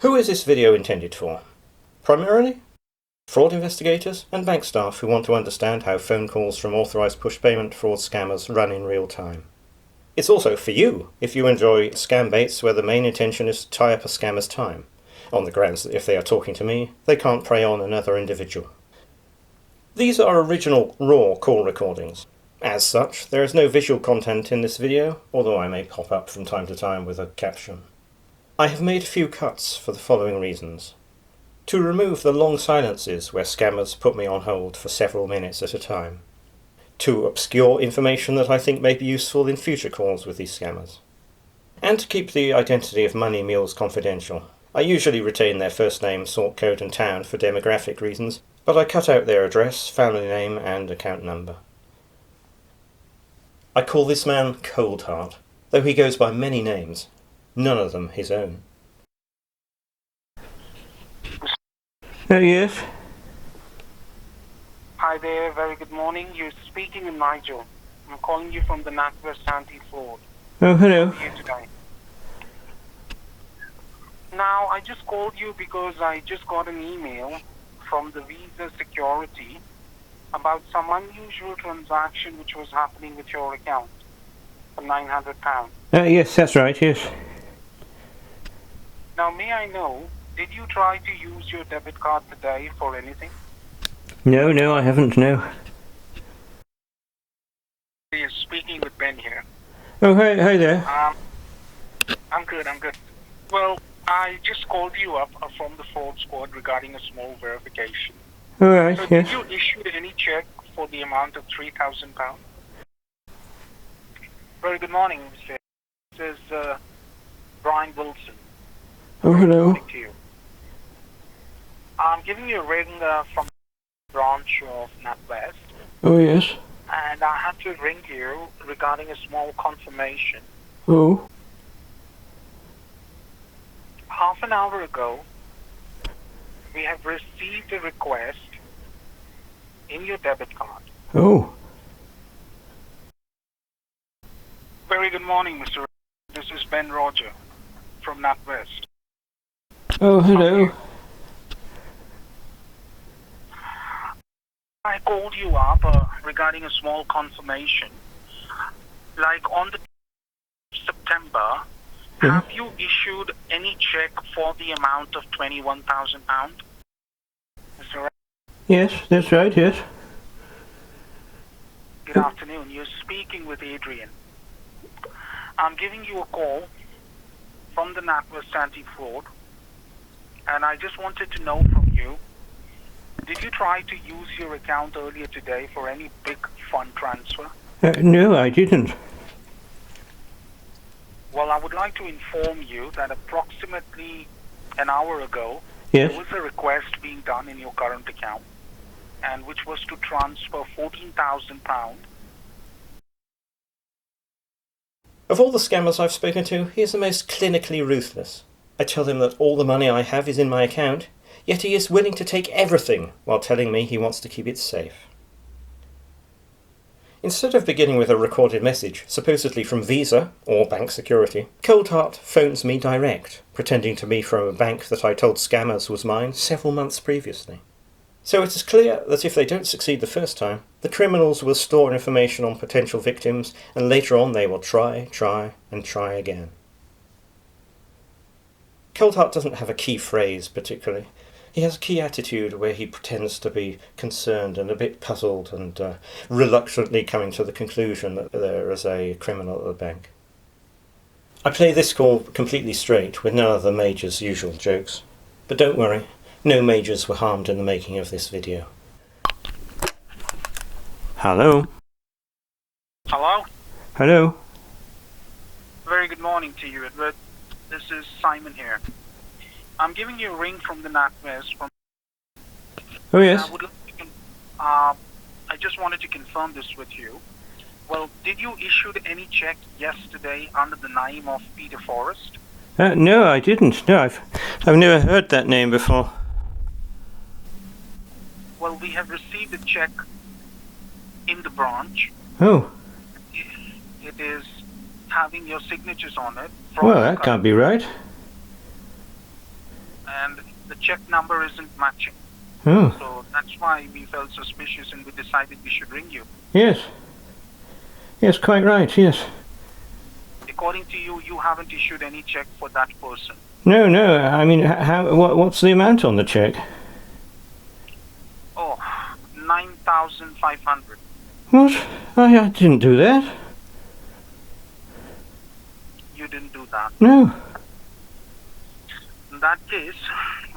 Who is this video intended for? Primarily, fraud investigators and bank staff who want to understand how phone calls from authorised push payment fraud scammers run in real time. It's also for you if you enjoy scam baits where the main intention is to tie up a scammer's time, on the grounds that if they are talking to me, they can't prey on another individual. These are original raw call recordings. As such, there is no visual content in this video, although I may pop up from time to time with a caption. I have made a few cuts for the following reasons. To remove the long silences where scammers put me on hold for several minutes at a time. To obscure information that I think may be useful in future calls with these scammers. And to keep the identity of money mules confidential. I usually retain their first name, sort code and town for demographic reasons, but I cut out their address, family name and account number. I call this man Coldheart, though he goes by many names, none of them his own. Yes? Hi there, very good morning. You're speaking with Nigel. I'm calling you from the NatWest Anti-Fraud. Oh, hello. How are you today? Now, I just called you because I just got an email from the Visa security about some unusual transaction which was happening with your account for £900. Yes, that's right, yes. Now, may I know, did you try to use your debit card today for anything? No, I haven't, no. You're speaking with Ben here. Oh, hi there. I'm good. Well, I just called you up from the fraud squad regarding a small verification. Alright, So yes. did you issue any check for the amount of £3,000? Very good morning, Mr. This is Brian Wilson. Oh, hello. Good to you. I'm giving you a ring from the branch of NatWest, Oh, yes. and I have to ring you regarding a small confirmation. Oh. Half an hour ago, we have received a request in your debit card. Oh. Very good morning, Mr. This is Ben Roger from NatWest. Oh, hello. I called you up regarding a small confirmation. Like on the September, Yeah. have you issued any check for the amount of £21,000? Mr. Ra- Yes, that's right, yes. Good afternoon. You're speaking with Adrian. I'm giving you a call from the NatWest Anti-Fraud, and I just wanted to know from you, did you try to use your account earlier today for any big fund transfer? No, I didn't. Well, I would like to inform you that approximately an hour ago, Yes. there was a request being done in your current account, and which was to transfer £14,000. Of all the scammers I've spoken to, he is the most clinically ruthless. I tell him that all the money I have is in my account, yet he is willing to take everything while telling me he wants to keep it safe. Instead of beginning with a recorded message, supposedly from Visa or bank security, Coldheart phones me direct, pretending to be from a bank that I told scammers was mine several months previously. So it is clear that if they don't succeed the first time, the criminals will store information on potential victims, and later on they will try again. Coldheart doesn't have a key phrase particularly. He has a key attitude where he pretends to be concerned and a bit puzzled and reluctantly coming to the conclusion that there is a criminal at the bank. I play this call completely straight with none of the Major's usual jokes. But don't worry, no Majors were harmed in the making of this video. Hello? Hello? Hello? Very good morning to you, Edward. This is Simon here. I'm giving you a ring from the NatWest. Oh, yes. I just wanted to confirm this with you. Well, did you issue any check yesterday under the name of Peter Forrest? No, I didn't. No, I've never heard that name before. Well, we have received a check in the branch. Oh. It is having your signatures on it. Well, that can't be right. the check number isn't matching. Oh. So that's why we felt suspicious and we decided we should ring you. Yes. Yes, quite right, yes. According to you, you haven't issued any check for that person. No, I mean, what's the amount on the check? Oh, 9,500. What? I didn't do that. You didn't do that. No. In that case,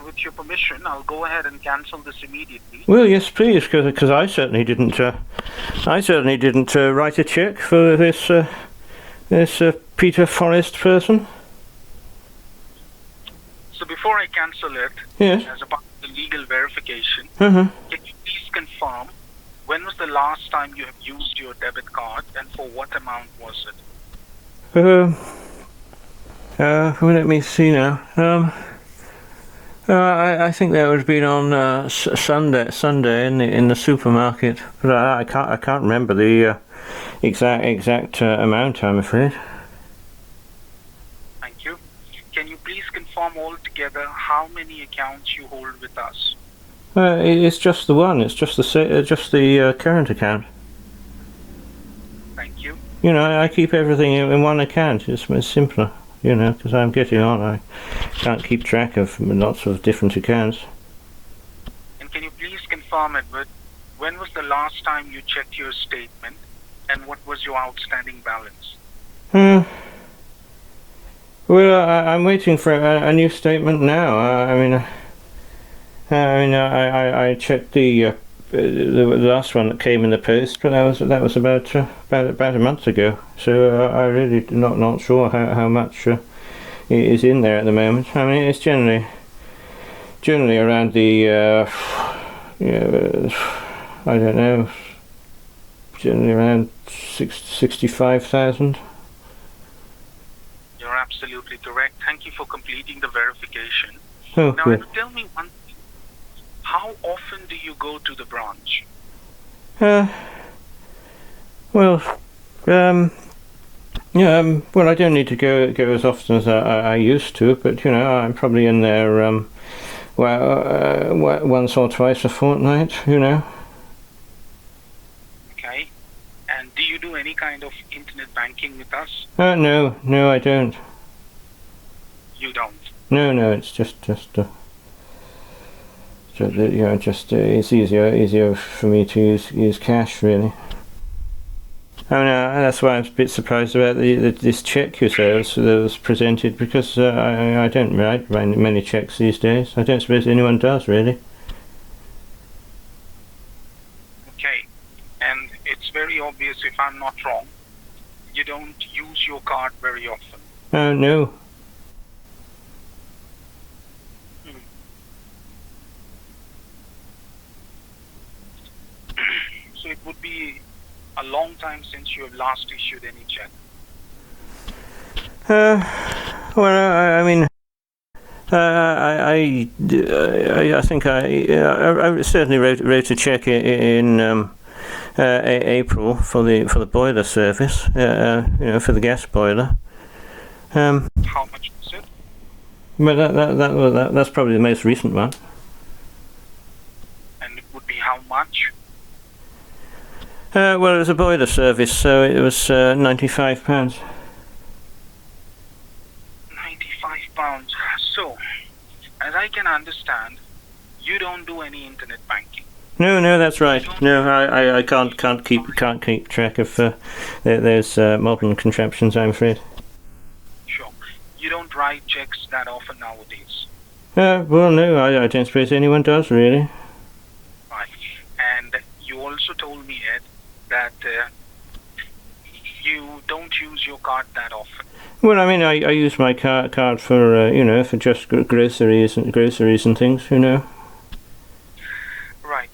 with your permission, I'll go ahead and cancel this immediately. Well, yes, please, because I certainly didn't. Write a check for this Peter Forrest person. So before I cancel it, Yes. as a part of the legal verification, Uh-huh. can you please confirm when was the last time you have used your debit card and for what amount was it? Well, let me see now. I think that would have been on Sunday in the supermarket, but I can't remember the exact amount, I'm afraid. Thank you. Can you please confirm altogether how many accounts you hold with us? It's just the one. It's just the current account. Thank you. You know, I keep everything in one account. It's much simpler. You know, because I'm getting on. I can't keep track of lots of different accounts. And can you please confirm, Edward, when was the last time you checked your statement and what was your outstanding balance? Well, I'm waiting for a new statement now. I checked the last one that came in the post, but that was about a month ago. So I really not sure how much is in there at the moment. I mean, it's generally around the I don't know, generally around 65,000. You're absolutely correct. Thank you for completing the verification. Oh, Now, good. tell me one thing. How often do you go to the branch? Well, well, I don't need to go as often as I used to, but you know, I'm probably in there once or twice a fortnight. You know. Okay. And do you do any kind of internet banking with us? No, I don't. You don't. No, it's just it's easier for me to use cash, really. I mean, that's why I'm a bit surprised about this check you said that was presented, because I don't write many checks these days. I don't suppose anyone does, really. Okay. And it's very obvious, if I'm not wrong, you don't use your card very often. No. So it would be a long time since you have last issued any check. Well, I mean, I think I certainly wrote a check in April for the boiler service. You know, for the gas boiler. How much was it? But that's probably the most recent one. And it would be how much? Well, it was a boiler service, so it was £95. £95. So, as I can understand, you don't do any internet banking. No, that's right. No, I can't keep track of those modern contraptions, I'm afraid. Sure. You don't write checks that often nowadays. Well, no, I don't suppose anyone does, really. Right. And you also told me, Ed, that you don't use your card that often. Well, I mean, I use my card for you know, for just groceries and things, you know. Right.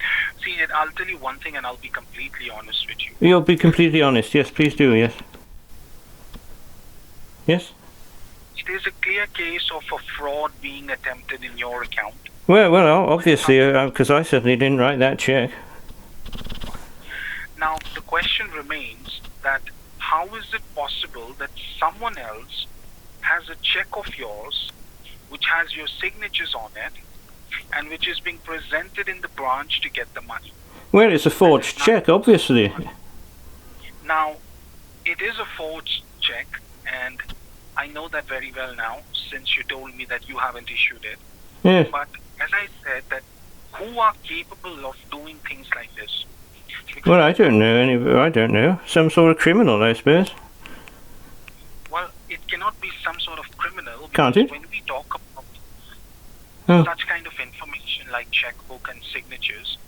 See, Ed, I'll tell you one thing, and I'll be completely honest with you. You'll be completely honest, yes, please do, yes. Yes? It is a clear case of a fraud being attempted in your account. Well, obviously, because I certainly didn't write that check. Now, the question remains that how is it possible that someone else has a check of yours which has your signatures on it and which is being presented in the branch to get the money. Well, it's a forged check, obviously. Now, it is a forged check, and I know that very well now, since you told me that you haven't issued it. Yes. But as I said, that who are capable of doing things like this? Because, Well, I don't know. I don't know. Some sort of criminal, I suppose. well, it cannot be some sort of criminal. Can't it? When we talk about Oh. such kind of information like checkbook and signatures,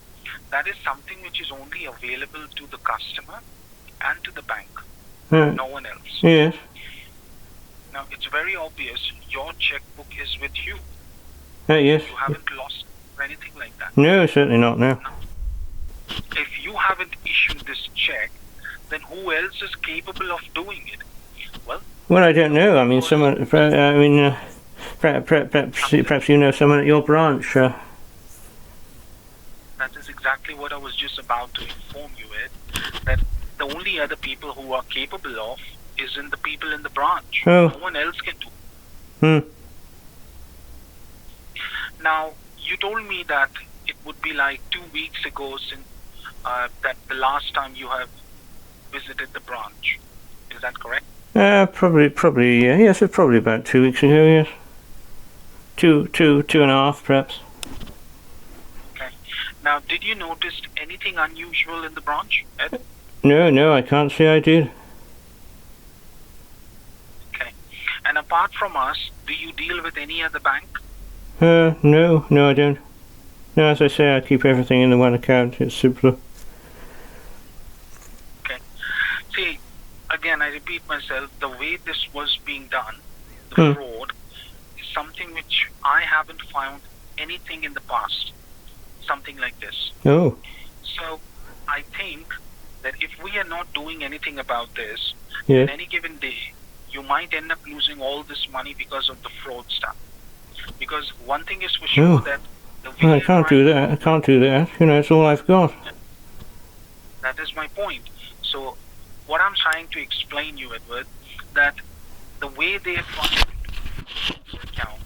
that is something which is only available to the customer and to the bank, no one else. Yes. Now, it's very obvious your checkbook is with you. Yes. You haven't lost or anything like that. No, certainly not, no. If you haven't issued this check, then who else is capable of doing it? Well, I don't know. I mean, someone. Perhaps you know someone at your branch. That is exactly what I was just about to inform you with, that the only other people who are capable of is in the people in the branch. Oh. No one else can do. Hmm. Now, you told me that it would be like 2 weeks ago since that the last time you have visited the branch. Is that correct? Probably. Yes, it's probably about 2 weeks ago. Yes. Two and a half, perhaps. Okay. Now, did you notice anything unusual in the branch, Ed? No, I can't say I did. Okay. And apart from us, do you deal with any other bank? No, I don't. No, as I say, I keep everything in the one account. It's simpler. Okay. See, again, I repeat myself, the way this was being done, the fraud, is something which I haven't found anything in the past, something like this. Oh. So, I think that if we are not doing anything about this, Yes. on any given day, you might end up losing all this money because of the fraud stuff. Because one thing is for sure, Oh. that the Well, I way can't do that. I can't do that. You know, it's all I've got. That is my point. So, what I'm trying to explain you, Edward, that the way they have funded your account,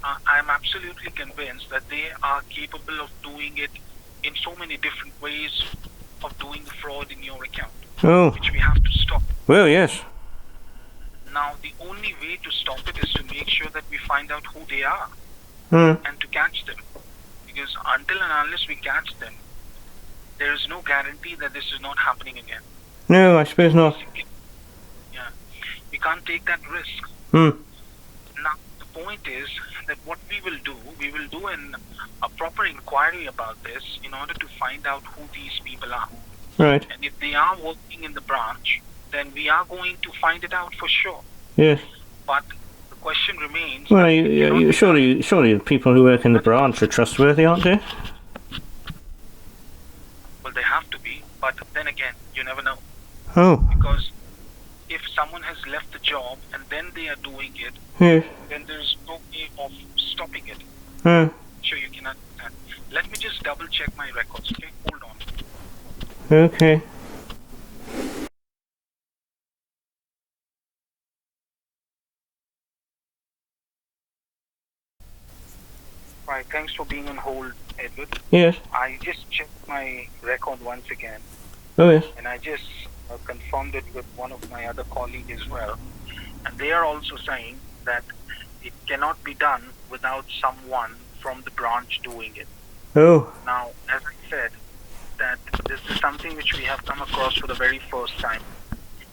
I'm absolutely convinced that they are capable of doing it in so many different ways of doing the fraud in your account, Oh. which we have to stop. Well, yes. Now, the only way to stop it is to make sure that we find out who they are and to catch them. Because until and unless we catch them, there is no guarantee that this is not happening again. No, I suppose not. Yeah, we can't take that risk. Hmm. Now, the point is that what we will do a proper inquiry about this in order to find out who these people are. Right. And if they are working in the branch, then we are going to find it out for sure. Yes. But the question remains... Well, surely the people who work in the branch are trustworthy, aren't they? Well, they have to be, but then again, you never know. Oh. Because if someone has left the job and then they are doing it, Yes. then there's no way of stopping it. Sure, you cannot. Let me just double check my records, okay? Hold on. Okay. Right, thanks for being on hold, Edward. Yes. I just checked my record once again, Oh, yes. and I just confirmed it with one of my other colleagues as well. And they are also saying that it cannot be done without someone from the branch doing it. Oh. Now, as I said, that this is something which we have come across for the very first time.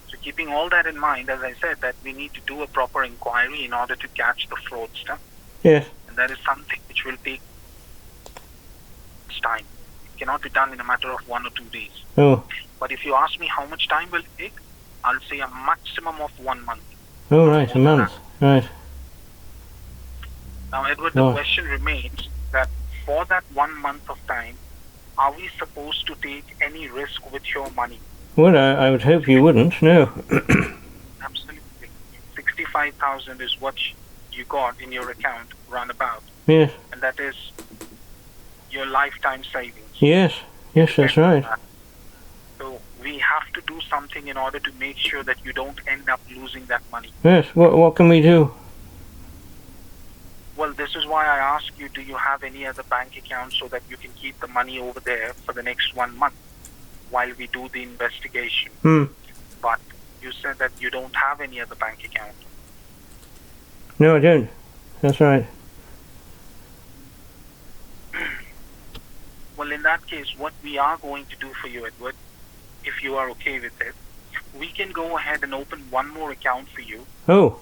So keeping all that in mind, as I said, that we need to do a proper inquiry in order to catch the fraudster. Yes. And that is something which will take time. It cannot be done in a matter of 1 or 2 days. Oh. But if you ask me how much time will it take, I'll say a maximum of 1 month. Oh, right, a month. Right. Now, Edward, the question remains that for that 1 month of time, are we supposed to take any risk with your money? Well, I would hope you wouldn't, no. Absolutely. 65,000 is what you got in your account, roundabout. Yes. And that is your lifetime savings. Yes. Yes, that's right. So we have to do something in order to make sure that you don't end up losing that money. Yes. What can we do? Well, Well, this is why I ask you, do you have any other bank account so that you can keep the money over there for the next 1 month while we do the investigation? But you said that you don't have any other bank account. No, I don't. That's right. Well, in that case, what we are going to do for you, Edward, if you are okay with it, we can go ahead and open one more account for you. Oh.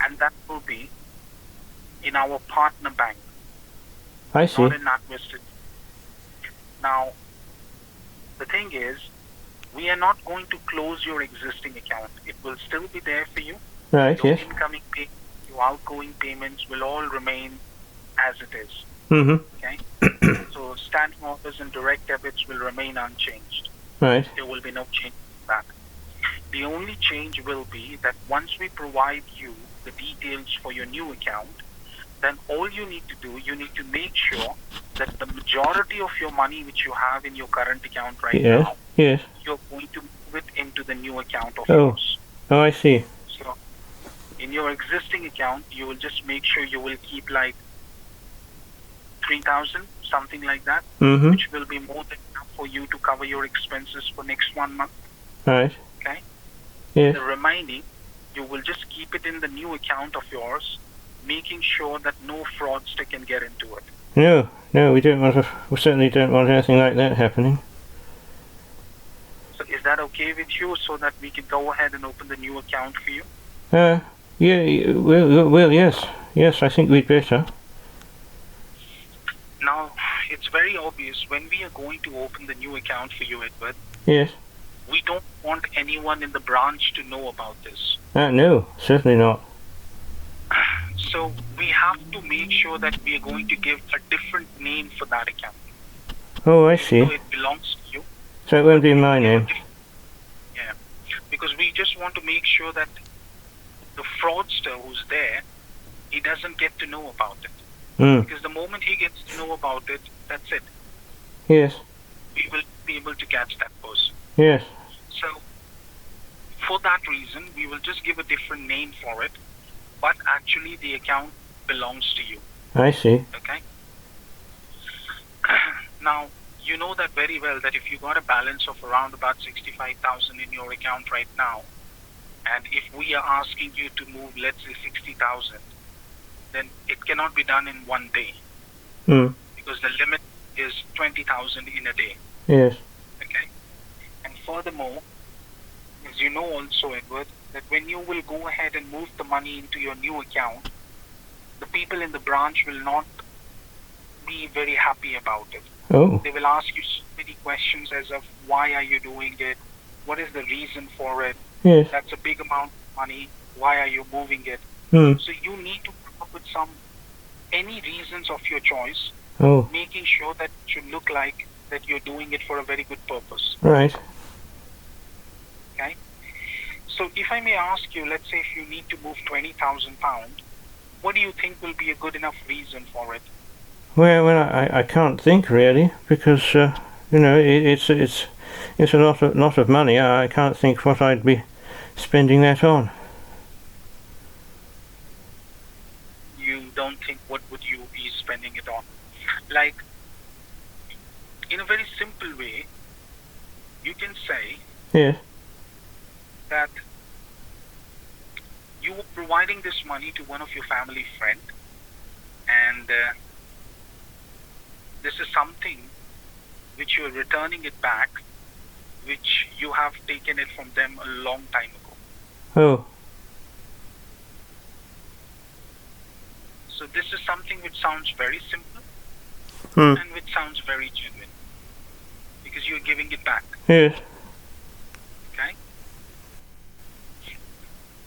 And that will be in our partner bank. I see. Not in NatWest. Now, the thing is, we are not going to close your existing account. It will still be there for you. Right, Your yes. incoming payments, your outgoing payments will all remain as it is. Okay? So standing orders and direct debits will remain unchanged. Right. There will be no change in that. The only change will be that once we provide you the details for your new account, then all you need to do, you need to make sure that the majority of your money which you have in your current account right now, yes, you're going to move it into the new account of Oh. yours. Oh, I see. So in your existing account, you will just make sure you will keep like 3,000, something like that, which will be more than enough for you to cover your expenses for next 1 month. Right. Okay? Yes. The remaining, you will just keep it in the new account of yours, making sure that no fraudster can get into it. No, we don't want to. We certainly don't want anything like that happening. So is that okay with you, so that we can go ahead and open the new account for you? Yeah. Well, yes. Yes, I think we'd better. Now, it's very obvious when we are going to open the new account for you, Edward. Yes. We don't want anyone in the branch to know about this. No, certainly not. So we have to make sure that we are going to give a different name for that account. Oh, I Even see. though it belongs to you. So it won't be my name. Yeah, because we just want to make sure that the fraudster who's there, he doesn't get to know about it. Because the moment he gets to know about it, that's it. Yes. We will be able to catch that person. Yes. So, for that reason, we will just give a different name for it, but actually the account belongs to you. I see. Okay? Now, you know that very well that if you got a balance of around about 65,000 in your account right now, and if we are asking you to move, let's say 60,000, then it cannot be done in 1 day. Because the limit is 20,000 in a day. Yes. Okay? And furthermore, as you know also, Edward, that when you will go ahead and move the money into your new account, the people in the branch will not be very happy about it. Oh. They will ask you so many questions as of why are you doing it? What is the reason for it? Yes. That's a big amount of money. Why are you moving it? So you need to come up with any reasons of your choice, making sure that it should look like that you're doing it for a very good purpose. Right. Okay? So if I may ask you, let's say if you need to move £20,000, what do you think will be a good enough reason for it? Well, I can't think really, because it's a lot of money. I can't think what I'd be spending that on. You don't think what would you be spending it on? Like, in a very simple way, you can say that you were providing this money to one of your family friend, and this is something which you are returning it back, which you have taken it from them a long time ago. Oh. So this is something which sounds very simple and which sounds very genuine, because you're giving it back. Yes. Okay?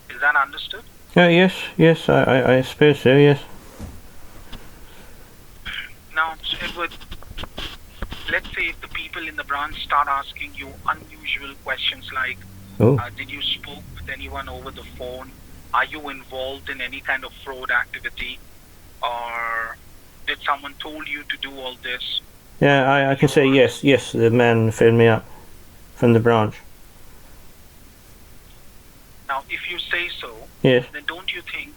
Is that understood? Yes, I suppose so, yes. Now, Edward, let's say if the people in the branch start asking you unusual questions like, did you spoke with anyone over the phone? Are you involved in any kind of fraud activity? Or did someone told you to do all this? Yeah, I can say yes, the man phoned me up from the branch. Now, if you say so, yes, then don't you think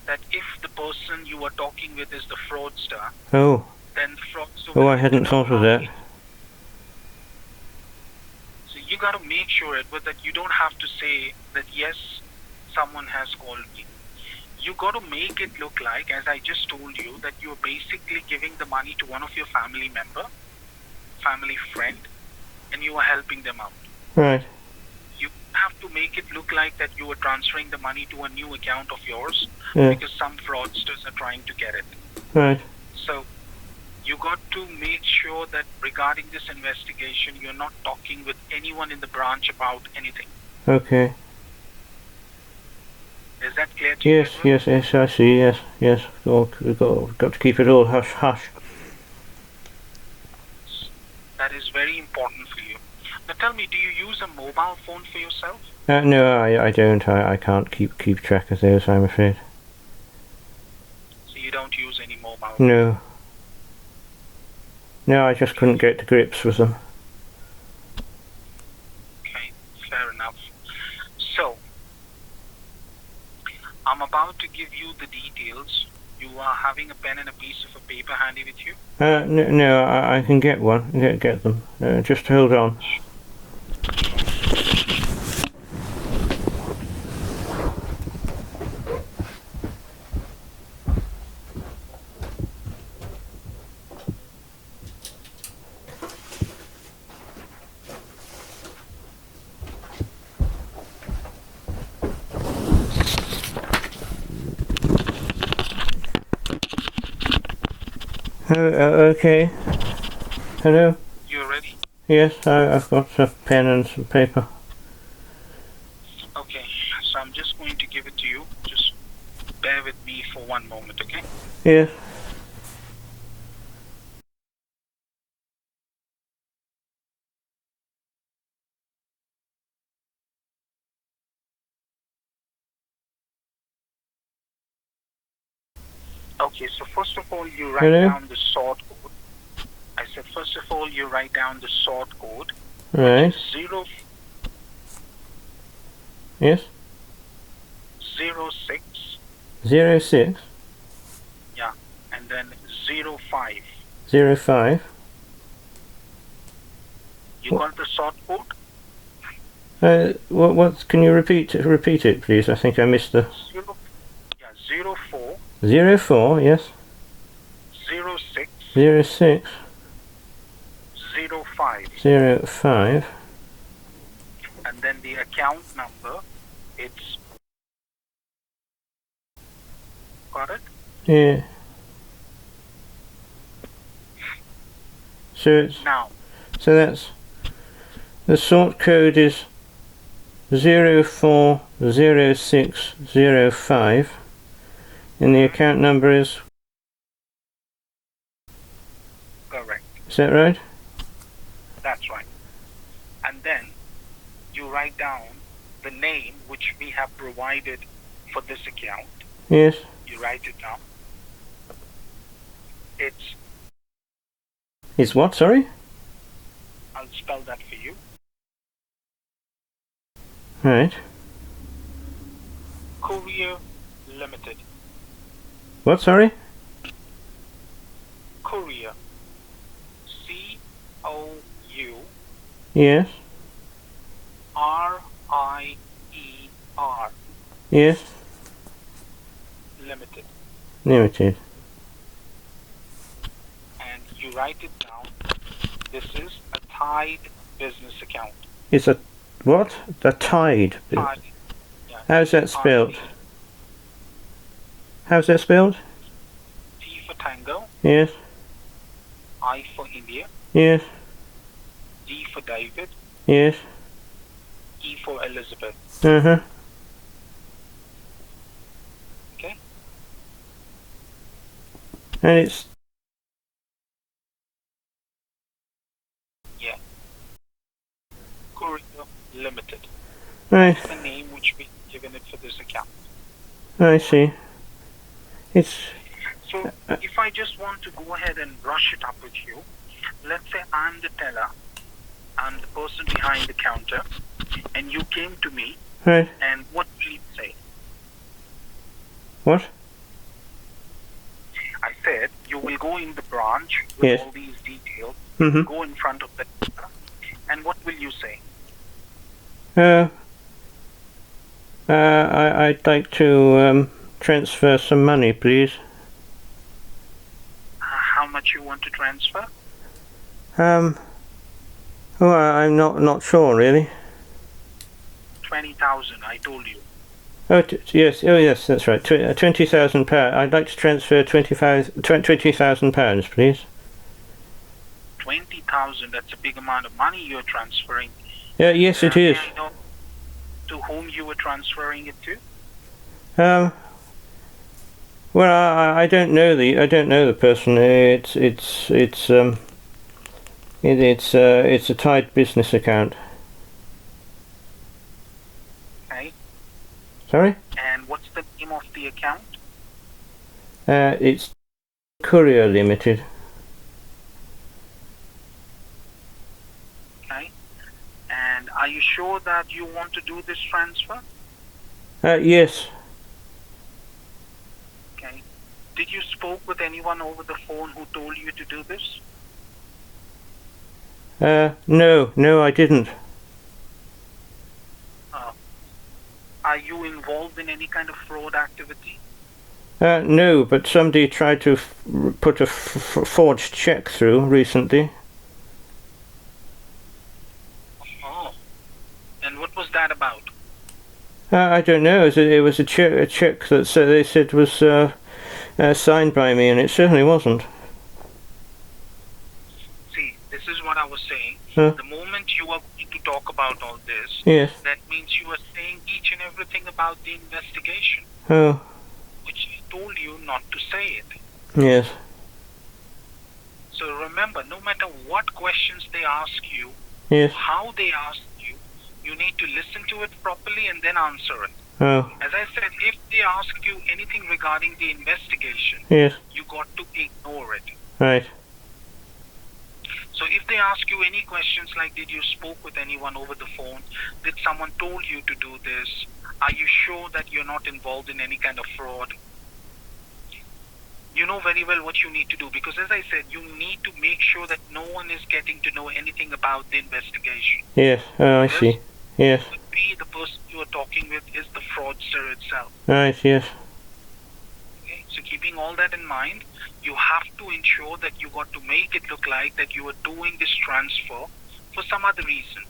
that if the person you are talking with is the fraudster, Oh. then the fraudster Oh, will I hadn't thought of that. So you got to make sure, Edward, that you don't have to say that yes, someone has called me. You got to make it look like, as I just told you, that you're basically giving the money to one of your family friend, and you are helping them out. Right. You have to make it look like that you are transferring the money to a new account of yours, Yeah. because some fraudsters are trying to get it. Right. So you got to make sure that regarding this investigation, you're not talking with anyone in the branch about anything. Okay. Is that clear to you, Yes, Edward? yes, I see, yes, yes. We've got to keep it all hush hush. That is very important for you. Now tell me, do you use a mobile phone for yourself? No, I don't. I can't keep track of those, I'm afraid. So you don't use any mobile? No. No, I just couldn't get to grips with them. Okay, fair enough. So, I'm about to give you the details. You are having a pen and a piece of a paper handy with you? No, I can get one. Get them. Just hold on. Okay. Hello? You're ready? Yes, I've got a pen and some paper. Okay, so I'm just going to give it to you. Just bear with me for one moment, okay? Yes. Okay, so first of all, you write Hello? down the sort code. I said, first of all, you write down the sort code. Right. 0, Yes. 06, 06 yeah, and then 05. 05. You got the sort code? What? Can you repeat it, please? I think I missed the 04, 04. Yes. 06, 06 05. 05. And then the account number, it's, got it? Yeah. So that's the sort code is 040605, and the account number is. Correct. Is that right? That's right. And then you write down the name which we have provided for this account. Yes. You write it down. It's what? Sorry. I'll spell that for you. Right. Courier Limited. What? Sorry. Courier. COU. Yes. RIER. Yes. Limited. Limited. And you write it down. This is a tied business account. It's a what? A tide. Tied. Yeah. How's that spelled? How's that spelled? T for Tango. Yes. I for India. Yes. D for David. Yes. E for Elizabeth. Uh-huh. Okay? And it's. Yeah. Courier Limited. Right. That's the name which we've given it for this account. I see. It's. So, if I just want to go ahead and brush it up with you, let's say I'm the teller, I'm the person behind the counter, and you came to me, Right. and what will you say? What? will go in the branch with Yes. all these details, Mm-hmm. go in front of the teller, and what will you say? I'd like to transfer some money, please. How much you want to transfer? Well, I'm not sure really. 20,000, I told you. Oh, yes. Oh, yes. That's right. £20,000. I'd like to transfer £20,000, please. 20,000, that's a big amount of money you're transferring. Yes, it is. May I know to whom you were transferring it to? Well, I don't know the person. It's a tied business account. Okay. Sorry? And what's the name of the account? It's Courier Limited. Okay. And are you sure that you want to do this transfer? Yes. Okay. Did you spoke with anyone over the phone who told you to do this? No, I didn't. Are you involved in any kind of fraud activity? No, but somebody tried to put a forged check through recently. Oh. And what was that about? I don't know. It was a check that they said was signed by me, and it certainly wasn't. See, this is what I was saying. Huh? The moment you are going to talk about all this, Yes. that means you are saying each and everything about the investigation, Oh. which I told you not to say it. Yes. So remember, no matter what questions they ask you, Yes. how they ask you, you need to listen to it properly and then answer it. Oh. As I said, if they ask you anything regarding the investigation, Yes. you got to ignore it. Right. So if they ask you any questions like, did you spoke with anyone over the phone? Did someone told you to do this? Are you sure that you're not involved in any kind of fraud? You know very well what you need to do, because as I said, you need to make sure that no one is getting to know anything about the investigation. Yes. Oh, I see. Yes. Could be the person you are talking with is the fraudster itself. Right. Yes. Okay? So keeping all that in mind, you have to ensure that you got to make it look like that you are doing this transfer for some other reason.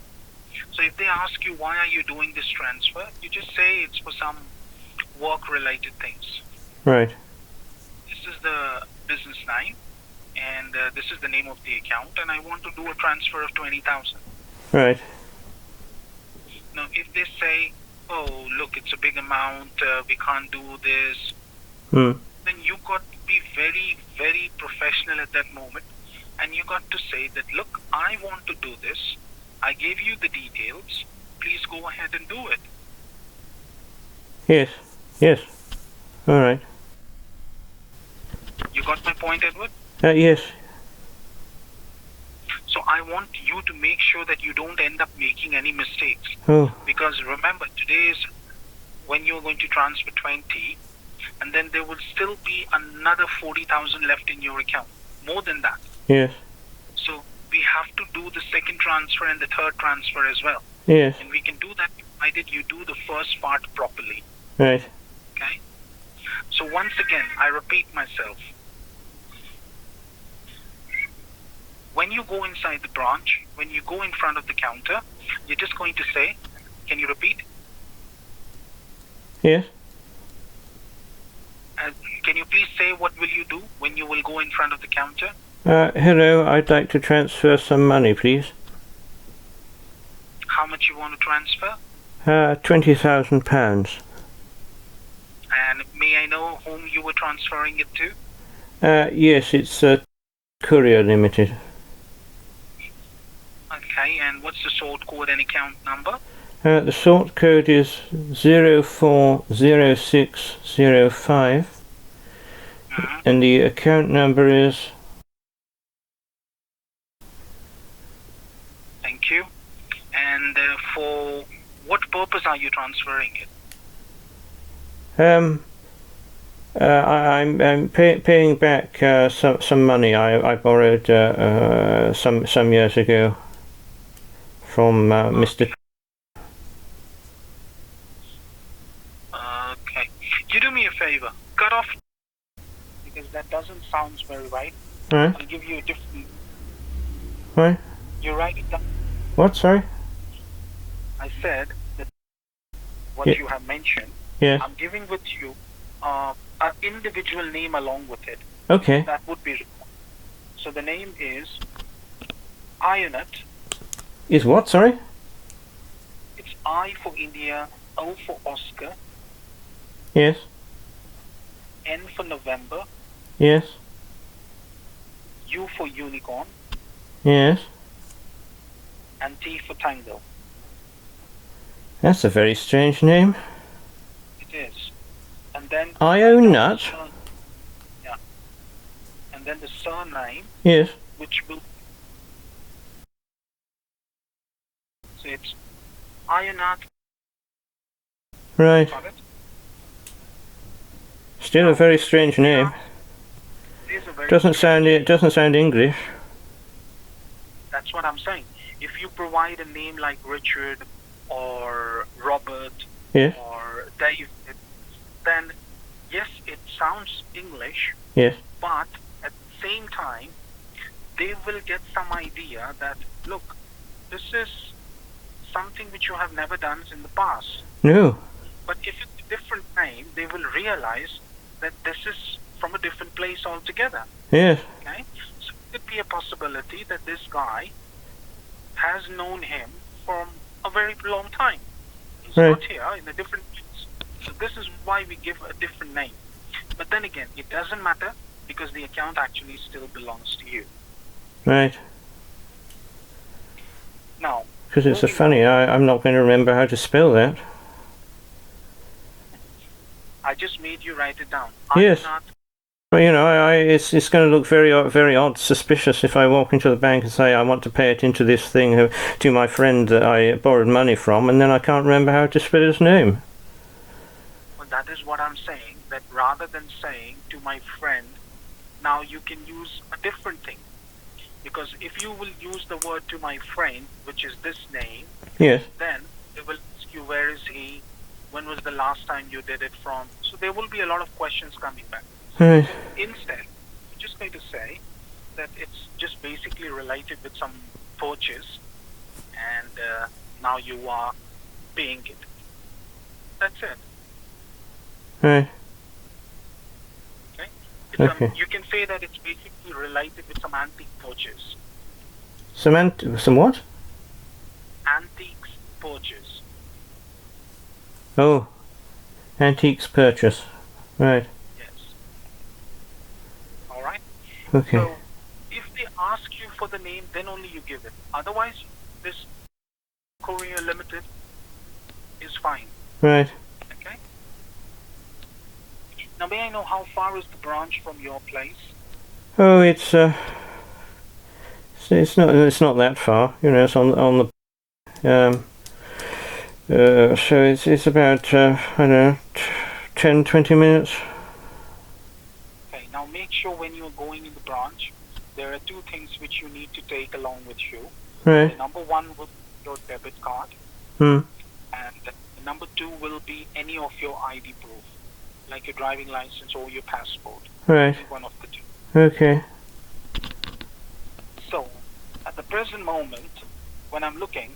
So if they ask you why are you doing this transfer, you just say it's for some work-related things. Right. This is the business name, and this is the name of the account, and I want to do a transfer of 20,000. Right. Now, if they say, "Oh, look, it's a big amount, we can't do this," then you got to be very, very professional at that moment, and you got to say that, "Look, I want to do this. I gave you the details. Please go ahead and do it." Yes. Yes. All right. You got my point, Edward? Yes. So I want you to make sure that you don't end up making any mistakes. Oh. Because remember, today is when you're going to transfer 20, and then there will still be another 40,000 left in your account. More than that. Yes. So we have to do the second transfer and the third transfer as well. Yes. And we can do that provided you do the first part properly. Right. Okay? So once again, I repeat myself. When you go inside the branch, when you go in front of the counter, you're just going to say, can you repeat? Yes. Can you please say what will you do when you will go in front of the counter? Hello, I'd like to transfer some money, please. How much you want to transfer? £20,000. And may I know whom you were transferring it to? Yes, it's Courier Limited. Okay, and what's the sort code and account number? The sort code is 040605, and the account number is... Thank you. And for what purpose are you transferring it? I'm paying back some money I borrowed some years ago from Mr. Okay. You do me a favor. Cut off, because that doesn't sound very right. Right? I'll give you a different. Right? You write it down. What? Sorry? I said that what Yeah. you have mentioned. Yes. I'm giving with you an individual name along with it. Okay. That would be. So the name is Ionut. Is what? Sorry? It's I for India, O for Oscar, Yes. N for November, Yes. U for Unicorn, Yes. and T for Tango. That's a very strange name. It is. And then Ionut? Yeah. And then the surname, Yes. which will. So it's Ionut. Right. Got it? Still a very strange name. It is a very Doesn't strange sound English. That's what I'm saying. If you provide a name like Richard or Robert Yes. or Dave, then yes, it sounds English, Yes. but at the same time, they will get some idea that, look, this is something which you have never done in the past. No. But if it's a different name, they will realize that this is from a different place altogether. Yes. Okay? So it could be a possibility that this guy has known him for a very long time. He's Right. not here, in a different place. So this is why we give a different name. But then again, it doesn't matter because the account actually still belongs to you. Right. Now, Because it's a moving funny. I'm not going to remember how to spell that. I just made you write it down. Yes. I'm not. Well, you know, it's going to look very odd, suspicious if I walk into the bank and say I want to pay it into this thing to my friend that I borrowed money from, and then I can't remember how to spell his name. Well, that is what I'm saying. That rather than saying to my friend, now you can use a different thing. Because if you will use the word to my friend, which is this name, Yes. then they will ask you where is he, when was the last time you did it from. So there will be a lot of questions coming back. Right. So instead, I'm just going to say that it's just basically related with some purchase, and now you are paying it. That's it. Right. Okay? Okay. You can say that it's basically related with some antique purchase. Some what? Antiques purchase. Oh. Antiques purchase. Right. Yes. All right. Okay. So if they ask you for the name, then only you give it. Otherwise, this Courier Limited is fine. Right. Okay. Now, may I know how far is the branch from your place? Oh, it's not that far. You know, it's on the so it's about I don't know, 10-20 minutes. Okay. Now, make sure when you're going in the branch, there are two things which you need to take along with you. Right. Number one would be your debit card, Hmm. and number two will be any of your ID proof, like your driving license or your passport. Right. Any one of the two. Okay. So, at the present moment, when I'm looking,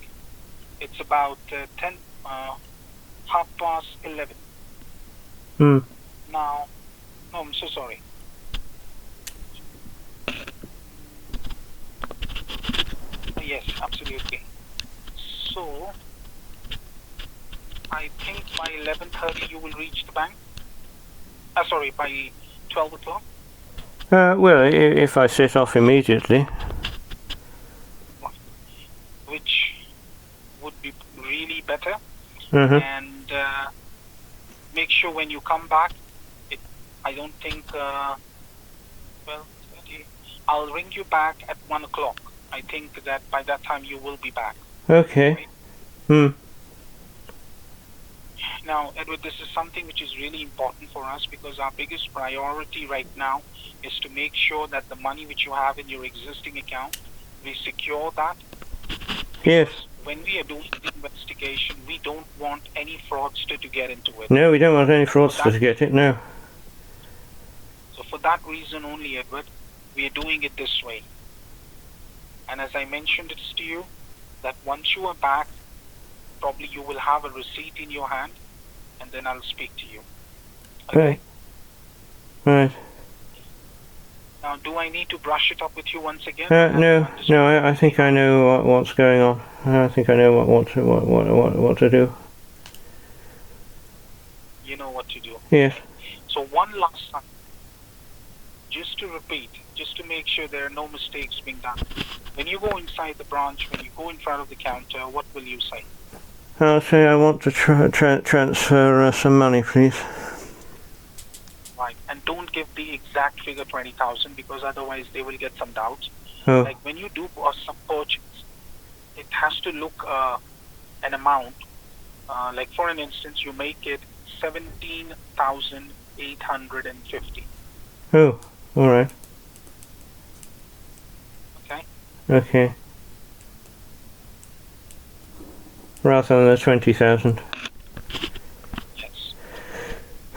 it's about 11:30. Hmm. Now, no, I'm so sorry. Yes, absolutely. So, I think by 11:30 you will reach the bank. Sorry, by 12 o'clock. Well, if I set off immediately. Which would be really better. Mm-hmm. And make sure when you come back, I don't think, I'll ring you back at 1 o'clock. I think that by that time you will be back. Okay. Right? Hmm. Now, Edward, this is something which is really important for us because our biggest priority right now is to make sure that the money which you have in your existing account, we secure that. Yes. When we are doing the investigation, we don't want any fraudster to get into it. No, we don't want any fraudster to get it, no. So for that reason only, Edward, we are doing it this way. And as I mentioned it to you, that once you are back, probably you will have a receipt in your hand, and then I'll speak to you. Okay? Right. Now, do I need to brush it up with you once again? No, I think I know what's going on. I think I know what to do. You know what to do. Yes. So one last time, just to repeat, just to make sure there are no mistakes being done. When you go inside the branch, when you go in front of the counter, what will you say? I'll say I want to transfer some money, please. Right, and don't give the exact figure 20,000 because otherwise they will get some doubts. Oh. Like when you do some purchase, it has to look an amount. Like for an instance, you make it 17,850. Oh, all right. Okay. Okay. Rather than the 20,000. Yes.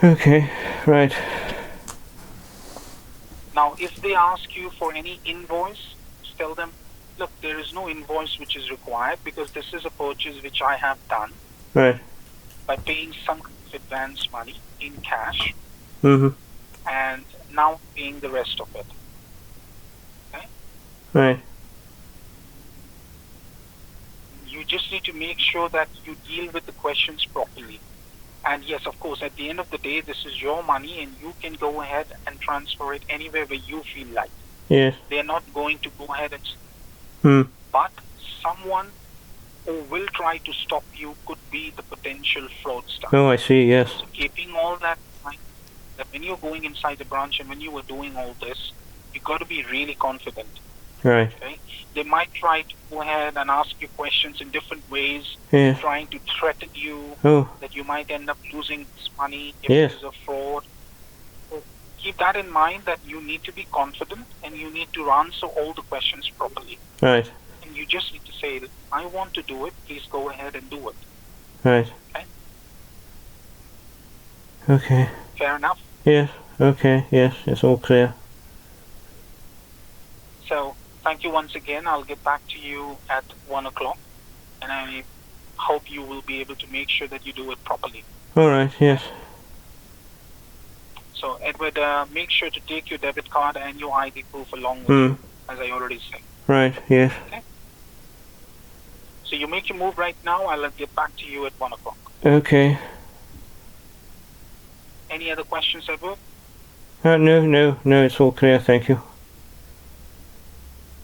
Okay, right. Now, if they ask you for any invoice, tell them, look, there is no invoice which is required because this is a purchase which I have done. Right. By paying some advance money in cash. Mm-hmm. And now paying the rest of it. Okay? Right. You just need to make sure that you deal with the questions properly. And yes, of course, at the end of the day, this is your money and you can go ahead and transfer it anywhere where you feel like. Yes. They're not going to go ahead and... But someone who will try to stop you could be the potential fraudster. Oh, I see, yes. So keeping all that in mind, that when you're going inside the branch and when you were doing all this, you've got to be really confident. Right. Okay? They might try to go ahead and ask you questions in different ways, yes. trying to threaten you that you might end up losing this money if yes. it is a fraud. So keep that in mind that you need to be confident and you need to answer all the questions properly. Right. And you just need to say, I want to do it, please go ahead and do it. Right. Okay? Okay. Fair enough? Yes. Okay. Yes. It's all clear. So, thank you once again. I'll get back to you at 1 o'clock. And I hope you will be able to make sure that you do it properly. All right. Yes. So, Edward, make sure to take your debit card and your ID proof along with you, as I already said. Right. Yes. Okay? So, you make your move right now. I'll get back to you at 1 o'clock. Okay. Any other questions, Edward? No. It's all clear. Thank you.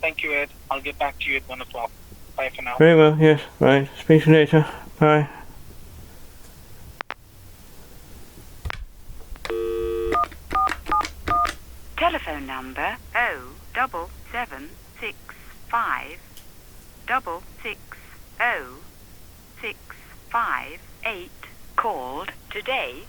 Thank you, Ed. I'll get back to you at 1 o'clock. Bye for now. Very well. Yes. Right. Speak to you later. Bye. Telephone number 07765 660 658 called today.